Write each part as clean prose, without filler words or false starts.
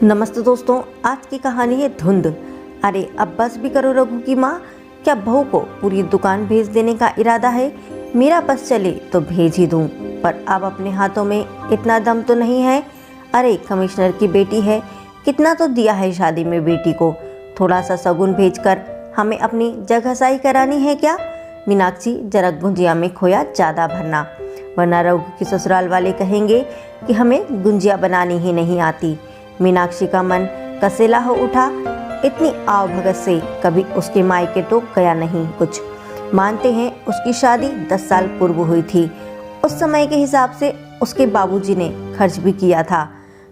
नमस्ते दोस्तों, आज की कहानी है धुंध। अरे अब बस भी करो रघु की माँ, क्या बहू को पूरी दुकान भेज देने का इरादा है? मेरा बस चले तो भेज ही दूँ, पर अब अपने हाथों में इतना दम तो नहीं है। अरे कमिश्नर की बेटी है, कितना तो दिया है शादी में बेटी को, थोड़ा सा शगुन भेजकर हमें अपनी जगहसाई करानी है क्या? मीनाक्षी जरा गुंजिया में खोया ज़्यादा भरना, वरना रघु की ससुराल वाले कहेंगे कि हमें गुंजिया बनानी ही नहीं आती। मीनाक्षी का मन कसेला हो उठा। इतनी आव भगत से कभी उसके मायके तो गया नहीं। कुछ मानते हैं उसकी शादी 10 साल पूर्व हुई थी। उस समय के हिसाब से उसके बाबूजी ने खर्च भी किया था,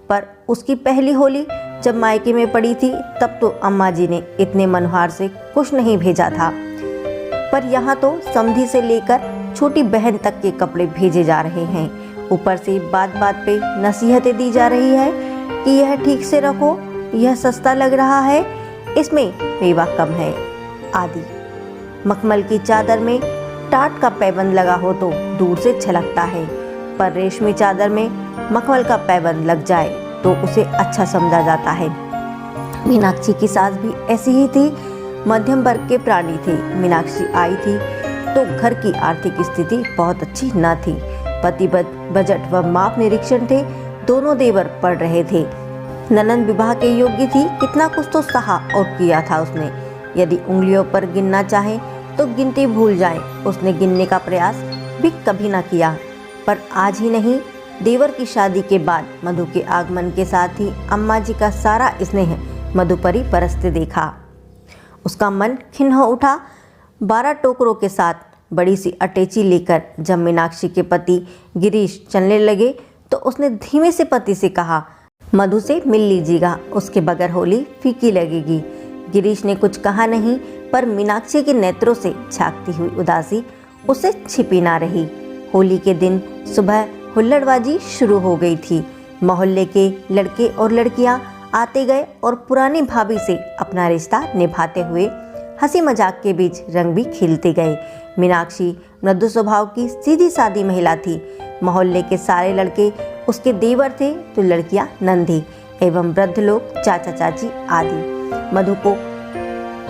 पर उसकी पहली होली जब मायके में पड़ी थी तब तो अम्मा जी ने इतने मनोहार से कुछ नहीं भेजा था, पर यहाँ तो समधी से लेकर छोटी बहन तक के कपड़े भेजे जा रहे हैं। ऊपर से बात बात पे नसीहतें दी जा रही है कि यह ठीक से रखो, यह सस्ता लग रहा है, इसमें मेवा कम है आदि। मखमल की चादर में टाट का पैबंद लगा हो तो दूर से छलकता है, पर रेशमी चादर में मखमल का पैबंद लग जाए तो उसे अच्छा समझा जाता है। मीनाक्षी की सास भी ऐसी ही थी, मध्यम वर्ग के प्राणी थी। मीनाक्षी आई थी तो घर की आर्थिक स्थिति बहुत अच्छी न थी। पति बजट व माप निरीक्षण थे, दोनों देवर पढ़ रहे थे। ननंद विवाह के योग्य थी, कितना कुछ तो सहा और किया था उसने। यदि उंगलियों पर गिनना चाहे तो गिनती भूल जाए, उसने गिनने का प्रयास भी कभी ना किया। पर आज ही नहीं, देवर की शादी के बाद मधु के आगमन के साथ ही अम्मा जी का सारा स्नेह मधु पर ही बरसते देखा। उसका मन खिन्न हो उठा। 12 टोकरों के साथ बड़ी सी अटैची लेकर जब मीनाक्षी के पति गिरीश चलने लगे तो उसने धीमे से पति से कहा, मधु से मिल लीजिएगा, उसके बगैर होली फीकी लगेगी। गिरीश ने कुछ कहा नहीं, पर मीनाक्षी के नेत्रों से झांकती हुई उदासी उसे छिपी ना रही। होली के दिन सुबह हुल्लड़बाजी शुरू हो गई थी। मोहल्ले के लड़के और लड़कियां आते गए और पुरानी भाभी से अपना रिश्ता निभाते हुए हंसी मजाक के बीच रंग भी खिलते गए। मीनाक्षी मृदु स्वभाव की सीधी सादी महिला थी। मोहल्ले के सारे लड़के उसके देवर थे तो लड़कियां नंदी एवं वृद्ध लोग चाचा चाची आदि। मधु को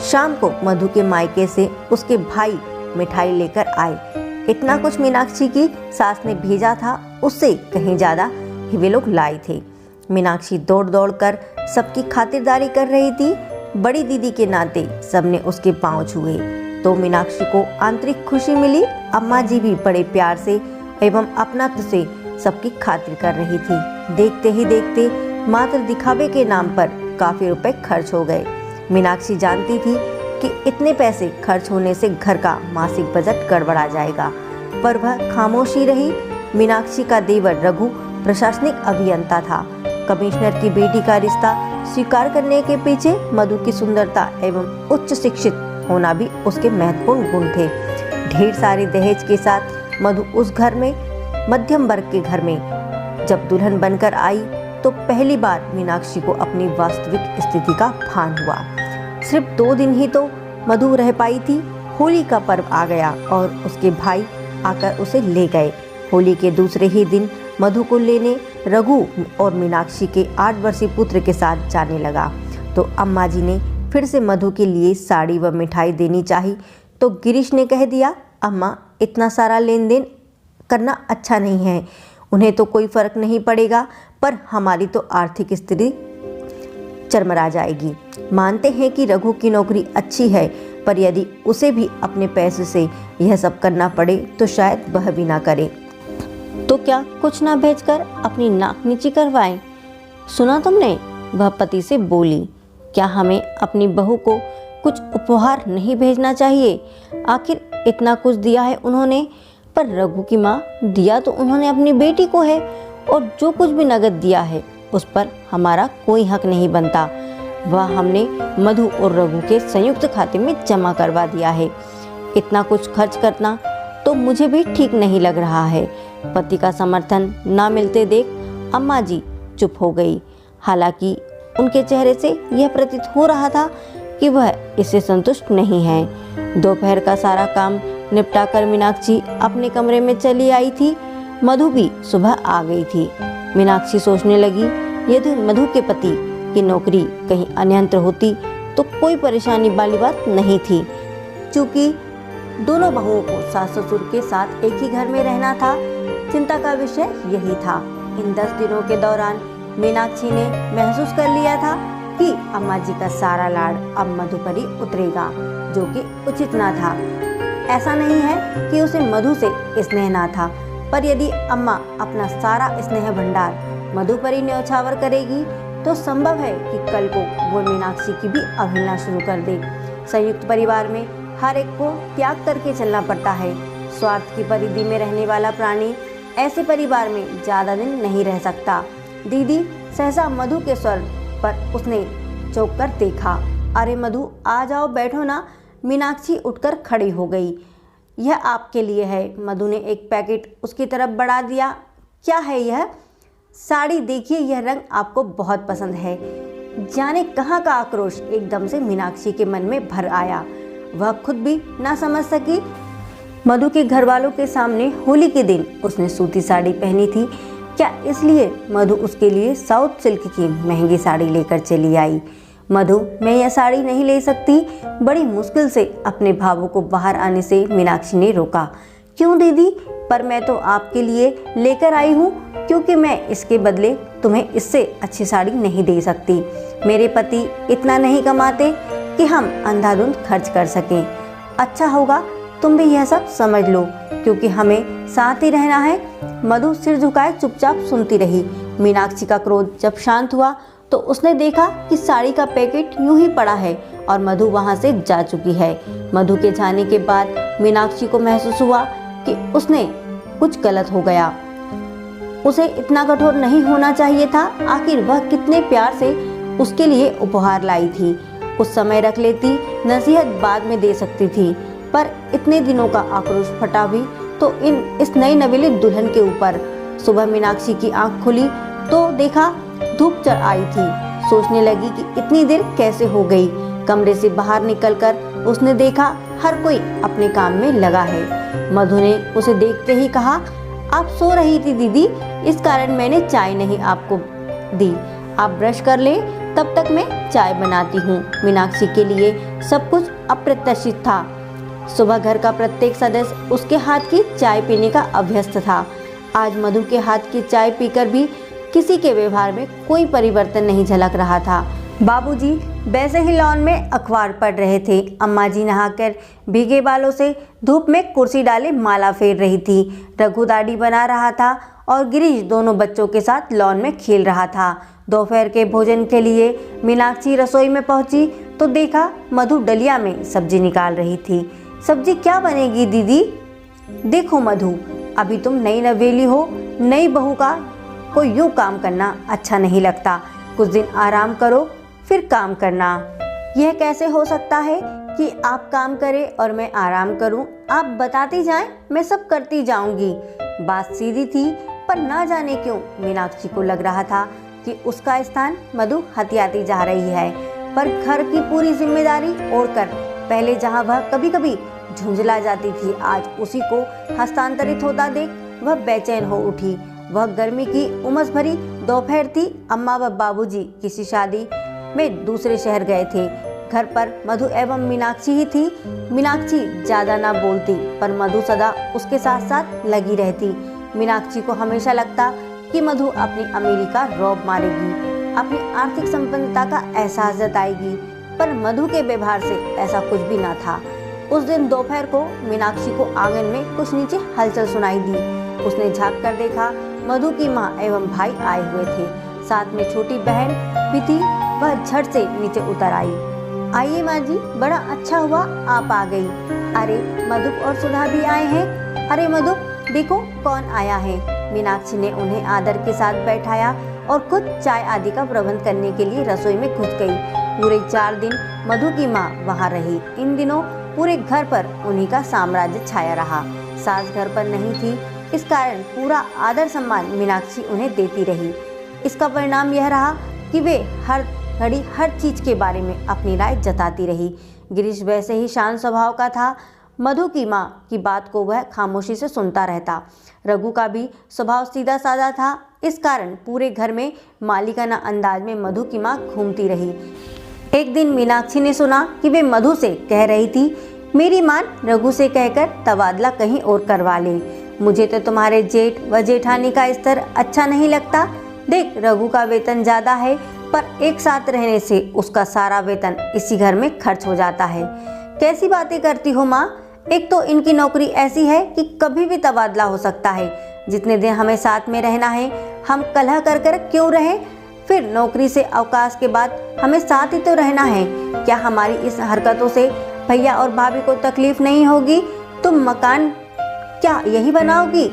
शाम को मधु के मायके से उसके भाई मिठाई लेकर आए। इतना कुछ मीनाक्षी की सास ने भेजा था, उससे कहीं ज्यादा ही वे लोग लाए थे। मीनाक्षी दौड़ दौड़ कर सबकी खातिरदारी कर रही थी। बड़ी दीदी के नाते सबने उसके पांव छुए तो मीनाक्षी को आंतरिक खुशी मिली। अम्मा जी भी बड़े प्यार से एवं अपनात्व से सबकी खातिर कर रही थी। देखते ही देखते मात्र दिखावे के नाम पर काफी रुपए खर्च हो गए। मीनाक्षी जानती थी कि इतने पैसे खर्च होने से घर का मासिक बजट गड़बड़ा जाएगा, पर वह खामोशी रही। मीनाक्षी का देवर रघु प्रशासनिक अभियंता था। कमिश्नर की बेटी का रिश्ता स्वीकार करने के पीछे मधु की सुंदरता एवं उच्च शिक्षित होना भी उसके महत्वपूर्ण गुण थे। ढेर सारे दहेज के साथ मधु उस घर में, मध्यम वर्ग के घर में जब दुल्हन बनकर आई तो पहली बार मीनाक्षी को अपनी वास्तविक स्थिति का भान हुआ। सिर्फ 2 दिन ही तो मधु रह पाई थी। होली का पर्व आ गया और उसके भाई आकर उसे ले गए। होली के दूसरे ही दिन मधु को लेने रघु और मीनाक्षी के 8 वर्षीय पुत्र के साथ जाने लगा तो अम्मा जी ने फिर से मधु के लिए साड़ी व मिठाई देनी चाहिए तो गिरीश ने कह दिया, अम्मा इतना सारा लेन देन करना अच्छा नहीं है, उन्हें तो कोई फर्क नहीं पड़ेगा, पर हमारी तो आर्थिक स्थिति चरमरा जाएगी। मानते हैं कि रघु की नौकरी अच्छी है, पर यदि उसे भी अपने पैसे से यह सब करना पड़े तो शायद वह भी ना करे। तो क्या कुछ ना भेजकर अपनी नाक नीची करवाएं? सुना तुमने, वह पति से बोली। क्या हमें अपनी बहू को कुछ उपहार नहीं भेजना चाहिए? आखिर इतना कुछ दिया है उन्होंने, पर रघु की माँ दिया तो उन्होंने अपनी बेटी को है, और जो कुछ भी नगद दिया है उस पर हमारा कोई हक नहीं बनता। वह हमने मधु और रघु के संयुक्त खाते में जमा करवा दिया है। इतना कुछ खर्च करना तो मुझे भी ठीक नहीं लग रहा है। पति का समर्थन ना मिलते देख अम्मा जी चुप हो गई। हालांकि उनके चेहरे से यह प्रतीत हो रहा था कि वह इससे संतुष्ट नहीं है। दोपहर का सारा काम निपटाकर मीनाक्षी अपने कमरे में चली आई थी। मधु भी सुबह आ गई थी। मीनाक्षी सोचने लगी, यदि मधु के पति कि नौकरी कहीं अन्यंत्र होती तो कोई परेशानी वाली बात नहीं थी। चूँकि दोनों बहुओं को सास ससुर के साथ एक ही घर में रहना था, चिंता का विषय यही था। इन 10 दिनों के दौरान मीनाक्षी ने महसूस कर लिया था कि अम्मा जी का सारा लाड़ अब मधु पर ही उतरेगा, जो कि उचित ना था। ऐसा नहीं है कि उसे मधु से स्नेह ना था, पर यदि अम्मा अपना सारा स्नेह भंडार मधु पर ही न्यौछावर करेगी तो संभव है कि कल को वो मीनाक्षी की भी अवहेलना शुरू कर दे। संयुक्त परिवार में हर एक को त्याग करके चलना पड़ता है। स्वार्थ की परिधि में रहने वाला प्राणी ऐसे परिवार में ज्यादा दिन नहीं रह सकता। दीदी, सहसा मधु के स्वर पर उसने चौंक कर देखा। अरे मधु, आ जाओ, बैठो ना। मीनाक्षी उठकर खड़ी हो गई। यह आपके लिए है। मधु ने एक पैकेट उसकी तरफ बढ़ा दिया। क्या है यह? साड़ी देखिए, यह रंग आपको बहुत पसंद है। जाने कहाँ का आक्रोश एकदम से मीनाक्षी के मन में भर आया। वह खुद भी ना समझ सकी। मधु के घर वालों के सामने होली के दिन उसने सूती साड़ी पहनी थी। क्या इसलिए मधु उसके लिए साउथ सिल्क की महंगी साड़ी लेकर चली आई? मधु, मैं यह साड़ी नहीं ले सकती। बड़ी मुश्किल से अपने भावों को बाहर आने से मीनाक्षी ने रोका। क्यों दीदी? पर मैं तो आपके लिए लेकर आई हूँ, क्योंकि मैं इसके बदले तुम्हें इससे अच्छी साड़ी नहीं दे सकती। मेरे पति इतना नहीं कमाते कि हम अंधाधुंध खर्च कर सकें। अच्छा होगा तुम भी यह सब समझ लो, क्योंकि हमें साथ ही रहना है। मधु सिर झुकाए चुपचाप सुनती रही। मीनाक्षी का क्रोध जब शांत हुआ तो उसने देखा कि साड़ी का पैकेट यूं ही पड़ा है और मधु वहां से जा चुकी है। मधु के जाने के बाद मीनाक्षी को महसूस हुआ कि उसने कुछ गलत हो गया। उसे इतना कठोर नहीं होना चाहिए था। आखिर वह कितने प्यार से उसके लिए उपहार लाई थी। कुछ समय रख लेती, नसीहत बाद में दे सकती थी, पर इतने दिनों का आक्रोश फटा भी तो इस नई नवेली दुल्हन के ऊपर। सुबह मीनाक्षी की आंख खुली तो देखा धूप चढ़ आई थी। सोचने लगी कि इतनी देर कैसे हो गई। कमरे से बाहर निकलकर उसने देखा हर कोई अपने काम में लगा है। मधु ने उसे देखते ही कहा, आप सो रही थी दीदी, इस कारण मैंने चाय नहीं आपको दी। आप ब्रश कर ले, तब तक मैं चाय बनाती हूँ। मीनाक्षी के लिए सब कुछ अप्रत्याशित था। सुबह घर का प्रत्येक सदस्य उसके हाथ की चाय पीने का अभ्यस्त था। आज मधु के हाथ की चाय पीकर भी किसी के व्यवहार में कोई परिवर्तन नहीं झलक रहा था। बाबूजी वैसे ही लॉन में अखबार पढ़ रहे थे। अम्मा जी नहाकर भीगे बालों से धूप में कुर्सी डाले माला फेर रही थी। रघु दाढ़ी बना रहा था और गिरीश दोनों बच्चों के साथ लॉन में खेल रहा था। दोपहर के भोजन के लिए मीनाक्षी रसोई में पहुंची तो देखा मधु डलिया में सब्जी निकाल रही थी। सब्जी क्या बनेगी दीदी? देखो मधु, अभी तुम नई नवेली हो, नई बहू का को यूं काम करना अच्छा नहीं लगता। कुछ दिन आराम करो फिर काम करना। यह कैसे हो सकता है कि आप काम करें और मैं आराम करूं? आप बताती जाएं, मैं सब करती जाऊंगी। बात सीधी थी, पर ना जाने क्यों मीनाक्षी को लग रहा था कि उसका स्थान मधु हथियाती जा रही है। पर घर की पूरी जिम्मेदारी ओढ़कर पहले जहां वह कभी कभी झुंझला जाती थी, आज उसी को हस्तांतरित होता देख वह बेचैन हो उठी। वह गर्मी की उमस भरी दोपहर थी। अम्मा व बाबूजी किसी शादी में दूसरे शहर गए थे। घर पर मधु एवं मीनाक्षी ही थी। मीनाक्षी ज्यादा ना बोलती, पर मधु सदा उसके साथ साथ लगी रहती। मीनाक्षी को हमेशा लगता कि मधु अपनी अमीरी का रौब मारेगी, अपनी आर्थिक संपन्नता का एहसास जताएगी, पर मधु के व्यवहार से ऐसा कुछ भी ना था। उस दिन दोपहर को मीनाक्षी को आंगन में कुछ नीचे हलचल सुनाई दी। उसने झांक कर देखा, मधु की माँ एवं भाई आए हुए थे। साथ में छोटी बहन भी थी। वह झट से नीचे उतर आई। आइए माँ जी, बड़ा अच्छा हुआ आप आ गई। अरे मधु और सुधा भी आए हैं। अरे मधु, देखो कौन आया है। मीनाक्षी ने उन्हें आदर के साथ बैठाया और खुद चाय आदि का प्रबंध करने के लिए रसोई में घुस गई। पूरे 4 दिन मधु की माँ वहाँ रही। इन दिनों पूरे घर पर उन्हीं का साम्राज्य छाया रहा। सास घर पर नहीं थी, इस कारण पूरा आदर सम्मान मीनाक्षी उन्हें देती रही। इसका परिणाम यह रहा कि वे हर घड़ी हर चीज के बारे में अपनी राय जताती रही। गिरीश वैसे ही शांत स्वभाव का था। मधु की माँ की बात को वह खामोशी से सुनता रहता। रघु का भी स्वभाव सीधा साधा था। इस कारण पूरे घर में मालिकाना अंदाज में मधु की माँ घूमती रही। एक दिन मीनाक्षी ने सुना कि वे मधु से कह रही थी, मेरी माँ रघु से कहकर तबादला कहीं और करवा ले। मुझे तो तुम्हारे जेठ व जेठानी का स्तर अच्छा नहीं लगता। देख, रघु का वेतन ज्यादा है, पर एक साथ रहने से उसका सारा वेतन इसी घर में खर्च हो जाता है। कैसी बातें करती हो माँ? एक तो इनकी नौकरी ऐसी है कि कभी भी तबादला हो सकता है। जितने दिन हमें साथ में रहना है, हम कलह कर कर क्यों रहें? फिर नौकरी से अवकाश के बाद हमें साथ ही तो रहना है। क्या हमारी इस हरकतों से भैया और भाभी को तकलीफ नहीं होगी? तुम मकान क्या यही बनाओगी?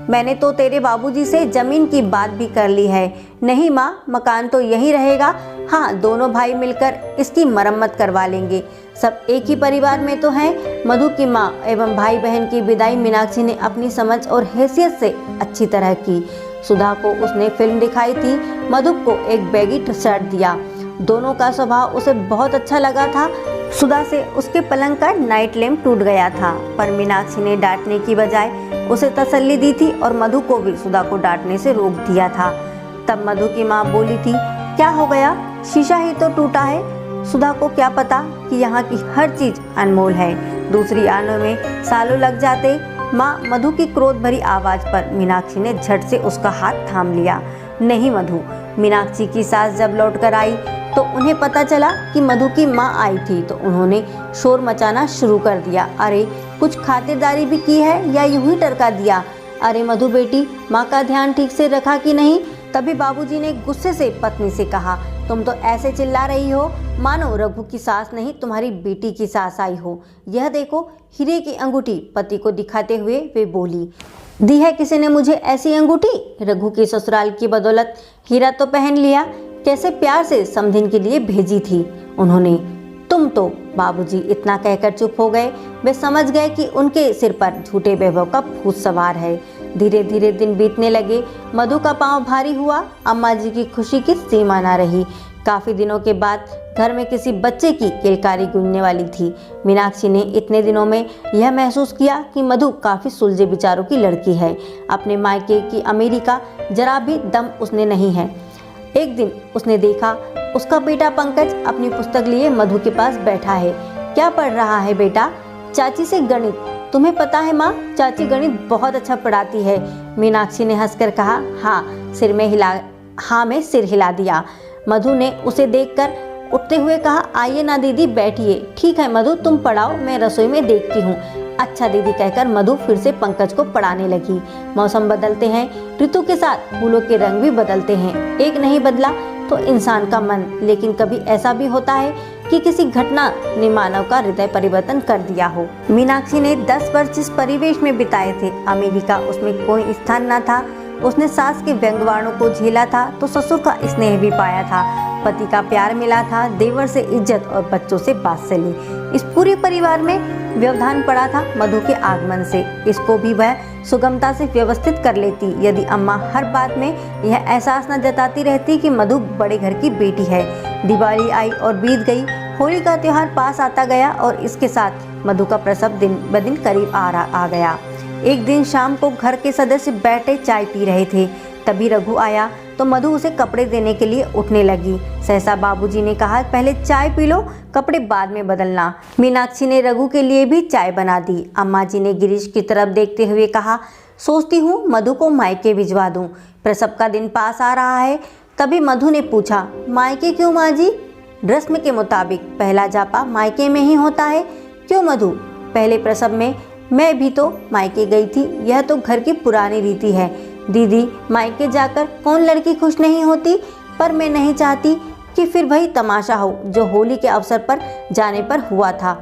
मैंने तो तेरे बाबूजी से जमीन की बात भी कर ली है। नहीं माँ, मकान तो यही रहेगा। हाँ, दोनों भाई मिलकर इसकी मरम्मत करवा लेंगे। सब एक ही परिवार में तो हैं। मधु की माँ एवं भाई बहन की विदाई मीनाक्षी ने अपनी समझ और हैसियत से अच्छी तरह की। सुधा को उसने फिल्म दिखाई थी, मधु को एक बैगी शर्ट दिया। दोनों का स्वभाव उसे बहुत अच्छा लगा था। सुधा से उसके पलंग का नाइट लैम्प टूट गया था, पर मीनाक्षी ने डांटने की बजाय उसे तसल्ली दी थी और मधु को भी सुधा को डांटने से रोक दिया था। तब मधु की माँ बोली थी, क्या हो गया? शीशा ही तो टूटा है। सुधा को क्या पता कि यहाँ की हर चीज अनमोल है, दूसरी आने में सालों लग जाते। माँ मधु की क्रोध भरी आवाज पर मीनाक्षी ने झट से उसका हाथ थाम लिया। नहीं मधु, मीनाक्षी की सास जब लौट कर आई तो उन्हें पता चला कि मधु की माँ आई थी, तो उन्होंने शोर मचाना शुरू कर दिया। अरे कुछ खातिरदारी भी की है या यूं ही टरका दिया? अरे मधु बेटी, माँ का ध्यान ठीक से रखा कि नहीं? तभी बाबूजी ने गुस्से से पत्नी से कहा, तुम तो ऐसे चिल्ला रही हो मानो रघु की सास नहीं तुम्हारी बेटी की सास आई हो। यह देखो, हीरे की अंगूठी। पति को दिखाते हुए वे बोली, दी है किसी ने मुझे ऐसी अंगूठी? रघु की ससुराल की बदौलत हीरा तो पहन लिया। कैसे प्यार से समधिन के लिए भेजी थी उन्होंने। तुम तो बाबूजी इतना कहकर चुप हो गए। वे समझ गए कि उनके सिर पर झूठे वैभव का भूत सवार है। धीरे धीरे दिन बीतने लगे। मधु का पांव भारी हुआ। अम्मा जी की खुशी की सीमा न रही। काफी दिनों के बाद घर में किसी बच्चे की किलकारी गूंजने वाली थी। मीनाक्षी ने इतने दिनों में यह महसूस किया कि मधु काफी सुलझे विचारों की लड़की है। अपने मायके की अमीरी का जरा भी दम उसने नहीं है। एक दिन उसने देखा उसका बेटा पंकज अपनी पुस्तक लिए मधु के पास बैठा है। क्या पढ़ रहा है बेटा? चाची से गणित। तुम्हें पता है माँ, चाची गणित बहुत अच्छा पढ़ाती है। मीनाक्षी ने हंसकर कहा। हाँ में सिर हिला दिया। मधु ने उसे देखकर उठते हुए कहा, आइए ना दीदी बैठिए। ठीक है मधु, तुम पढ़ाओ, मैं रसोई में देखती हूँ। अच्छा दीदी कहकर मधु फिर से पंकज को पढ़ाने लगी। मौसम बदलते हैं, ऋतु के साथ फूलों के रंग भी बदलते हैं। एक नहीं बदला तो इंसान का मन, लेकिन कभी ऐसा भी होता है कि किसी घटना ने मानव का हृदय परिवर्तन कर दिया हो। मीनाक्षी ने 10 वर्ष जिस परिवेश में बिताए थे, अमीरी का उसमें कोई स्थान न था। उसने सास के व्यंग्यवाणों को झेला था तो ससुर का स्नेह भी पाया था। पति का प्यार मिला था, देवर से इज्जत और बच्चों से वात्सल्य। इस पूरे परिवार में व्यवधान पड़ा था मधु के आगमन से। इसको भी वह सुगमता से व्यवस्थित कर लेती यदि अम्मा हर बात में यह एहसास न जताती रहती कि मधु बड़े घर की बेटी है। दिवाली आई और बीत गई। होली का त्योहार पास आता गया और इसके साथ मधु का प्रसव दिन ब दिन करीब आ गया। एक दिन शाम को घर के सदस्य बैठे चाय पी रहे थे। तभी रघु आया तो मधु उसे कपड़े देने के लिए उठने लगी। सहसा बाबूजी ने कहा, पहले चाय पी लो, कपड़े बाद में बदलना। मीनाक्षी ने रघु के लिए भी चाय बना दी। अम्मा जी ने गिरीश की तरफ देखते हुए कहा, सोचती हूँ मधु को मायके भिजवा दूँ, प्रसव का दिन पास आ रहा है। तभी मधु ने पूछा, मायके क्यों माँ जी? रस्म के मुताबिक पहला जापा मायके में ही होता है। क्यों मधु? पहले प्रसव में मैं भी तो मायके गई थी। यह तो घर की पुरानी रीति है दीदी। मायके जाकर कौन लड़की खुश नहीं होती, पर मैं नहीं चाहती कि फिर वही तमाशा हो जो होली के अवसर पर जाने पर हुआ था।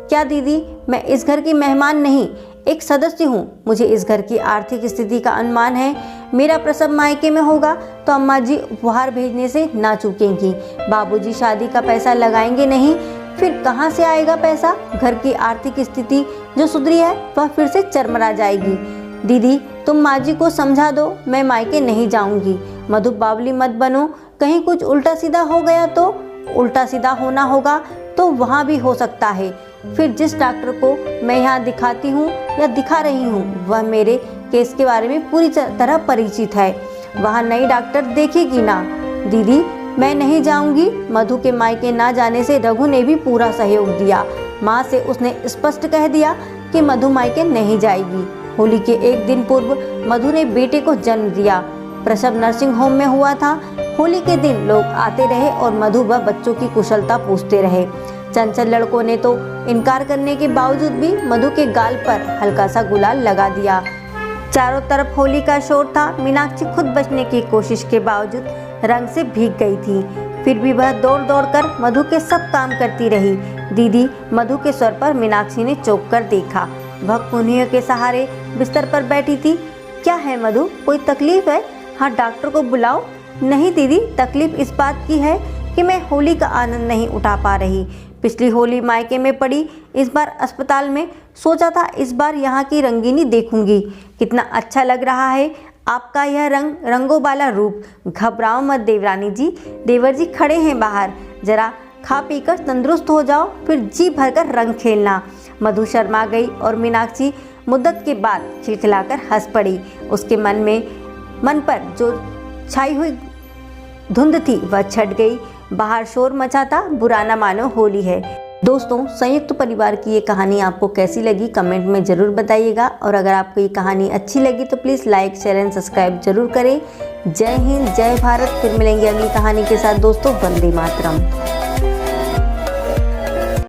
क्या दीदी, मैं इस घर की मेहमान नहीं, एक सदस्य हूँ। मुझे इस घर की आर्थिक स्थिति का अनुमान है। मेरा प्रसव मायके में होगा तो अम्मा जी उपहार भेजने से ना चूकेंगी। बाबूजी शादी का पैसा लगाएंगे नहीं, फिर कहाँ से आएगा पैसा? घर की आर्थिक स्थिति जो सुधरी है वह फिर से चरमरा जाएगी। दीदी तुम माँ जी को समझा दो, मैं मायके नहीं जाऊंगी। मधु बावली मत बनो, कहीं कुछ उल्टा सीधा हो गया तो? उल्टा सीधा होना होगा तो वहाँ भी हो सकता है। फिर जिस डॉक्टर को मैं यहाँ दिखाती हूँ या दिखा रही हूँ वह मेरे केस के बारे में पूरी तरह परिचित है। वहाँ नई डॉक्टर देखेगी ना। दीदी मैं नहीं जाऊंगी। मधु के मायके ना जाने से रघु ने भी पूरा सहयोग दिया। माँ से उसने स्पष्ट कह दिया कि मधु मायके नहीं जाएगी। होली के एक दिन पूर्व मधु ने बेटे को जन्म दिया। प्रसव नर्सिंग होम में हुआ था। होली के दिन लोग आते रहे और मधु व बच्चों की कुशलता पूछते रहे। चंचल लड़कों ने तो इनकार करने के बावजूद भी मधु के गाल पर हल्का सा गुलाल लगा दिया। चारों तरफ होली का शोर था। मीनाक्षी खुद बचने की कोशिश के बावजूद रंग से भीग गई थी। फिर भी वह दौड़ दौड़ कर मधु के सब काम करती रही। दीदी मधु के स्वर पर मीनाक्षी ने चौंक कर देखा। वह कुन्हियों के सहारे बिस्तर पर बैठी थी। क्या है मधु, कोई तकलीफ है? हाँ डॉक्टर को बुलाओ। नहीं दीदी, तकलीफ इस बात की है कि मैं होली का आनंद नहीं उठा पा रही। पिछली होली मायके में पड़ी, इस बार अस्पताल में। सोचा था इस बार यहाँ की रंगीनी देखूंगी। कितना अच्छा लग रहा है आपका यह रंगों वाला रूप। घबराओ मत देवरानी जी, देवर जी खड़े हैं बाहर। जरा खा पीकर तंदुरुस्त हो जाओ, फिर जी भरकर रंग खेलना। मधु शर्मा गई और मीनाक्षी मुद्दत के बाद खिलखिलाकर हंस पड़ी। उसके मन पर जो छाई हुई धुंध थी वह छट गई। बाहर शोर मचा था, बुरा ना मानो होली है। दोस्तों, संयुक्त परिवार की ये कहानी आपको कैसी लगी कमेंट में ज़रूर बताइएगा। और अगर आपको ये कहानी अच्छी लगी तो please like share and subscribe जरूर करें। जय हिंद, जय भारत। फिर मिलेंगे अगली कहानी के साथ दोस्तों। वंदे मातरम।